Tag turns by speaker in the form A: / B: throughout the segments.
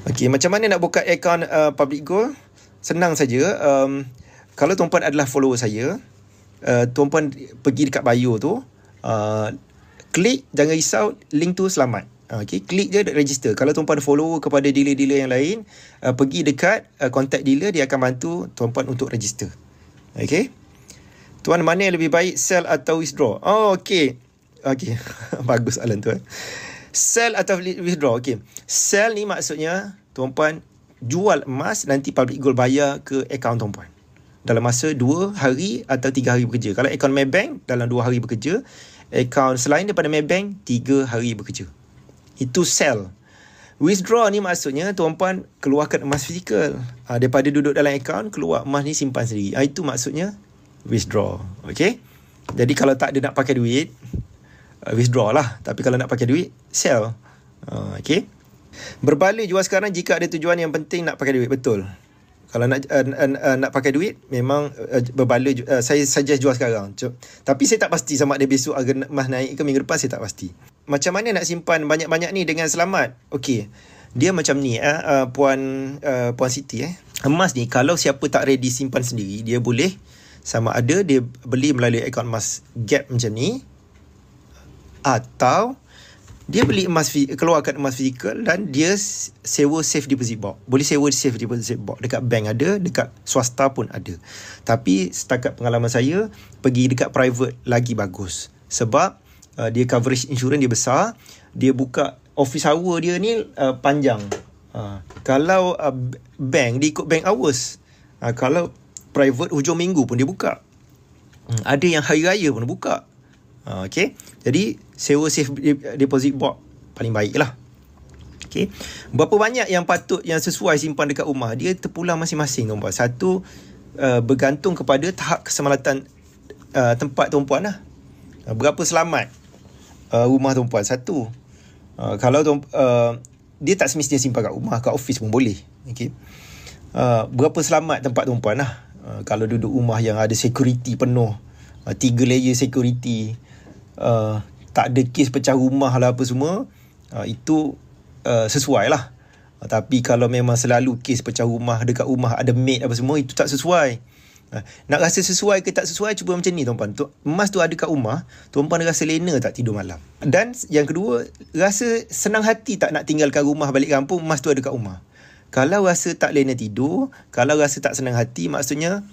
A: Okey, macam mana nak buka akaun Public Gold? Senang saja. Kalau tuan-puan adalah follower saya, tuan-puan pergi dekat bio tu, klik, jangan risau, link tu selamat. Okey, klik je register. Kalau tuan-puan follower kepada dealer-dealer yang lain, pergi dekat contact dealer, dia akan bantu tuan-puan untuk register. Okey. Tuan, mana yang lebih baik, sell atau withdraw? Oh, okey. Okey. Bagus soalan tu. Sell atau withdraw? Okey. Sell ni maksudnya tuan-puan jual emas, nanti Public Gold bayar ke akaun tuan-puan dalam masa 2 hari atau 3 hari bekerja. Kalau akaun Maybank, dalam 2 hari bekerja. Akaun selain daripada Maybank, 3 hari bekerja. Itu sell. Withdraw ni maksudnya tuan-puan keluarkan emas fizikal. Daripada duduk dalam akaun, keluar emas ni simpan sendiri. Itu maksudnya withdraw. Okey. Jadi kalau tak ada nak pakai duit, withdraw lah. Tapi kalau nak pakai duit, sell. Okey. Berbalik jual sekarang jika ada tujuan yang penting nak pakai duit. Betul. Kalau nak pakai duit, memang berbalik. Saya suggest jual sekarang. Tapi saya tak pasti sama ada besok harga emas naik ke minggu depan, saya tak pasti. Macam mana nak simpan banyak-banyak ni dengan selamat? Okey. Dia macam ni, Puan Siti. Emas ni, kalau siapa tak ready simpan sendiri, dia boleh sama ada dia beli melalui akaun emas Gap macam ni, atau dia beli emas, keluarkan emas fizikal dan dia sewa safe deposit box. Boleh sewa safe deposit box. Dekat bank ada, dekat swasta pun ada. Tapi setakat pengalaman saya, pergi dekat private lagi bagus. Sebab dia coverage insurans dia besar. Dia buka office hour dia ni panjang. Kalau bank, dia ikut bank hours. Kalau private hujung minggu pun dia buka. Ada yang hari raya pun dia buka. Okay. Jadi sewa safe deposit box paling baik lah. Okay. Berapa banyak yang patut, yang sesuai simpan dekat rumah, dia terpulang masing-masing tuan-puan. Satu, bergantung kepada tahap keselamatan tempat tuan-puan lah. Berapa selamat rumah tuan-puan. Satu, kalau dia tak semestinya simpan kat rumah, kat office pun boleh. Okay. Berapa selamat tempat tuan-puan lah. Kalau duduk rumah yang ada security penuh, 3 layer security, tak ada kes pecah rumah lah apa semua, itu sesuai lah. Tapi kalau memang selalu kes pecah rumah, dekat rumah ada maid apa semua, itu tak sesuai. Nak rasa sesuai ke tak sesuai, cuba macam ni tuan-puan. Emas tu ada kat rumah, tuan-puan rasa lena tak tidur malam. Dan yang kedua, rasa senang hati tak nak tinggalkan rumah balik kampung, emas tu ada kat rumah. Kalau rasa tak lena tidur, kalau rasa tak senang hati, maksudnya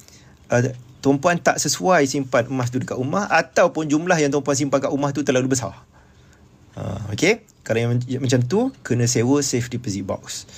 A: tuan-puan tak sesuai simpan emas tu dekat rumah, ataupun jumlah yang tuan-puan simpan kat rumah tu terlalu besar. Okey. Kalau yang macam tu, kena sewa safe deposit box.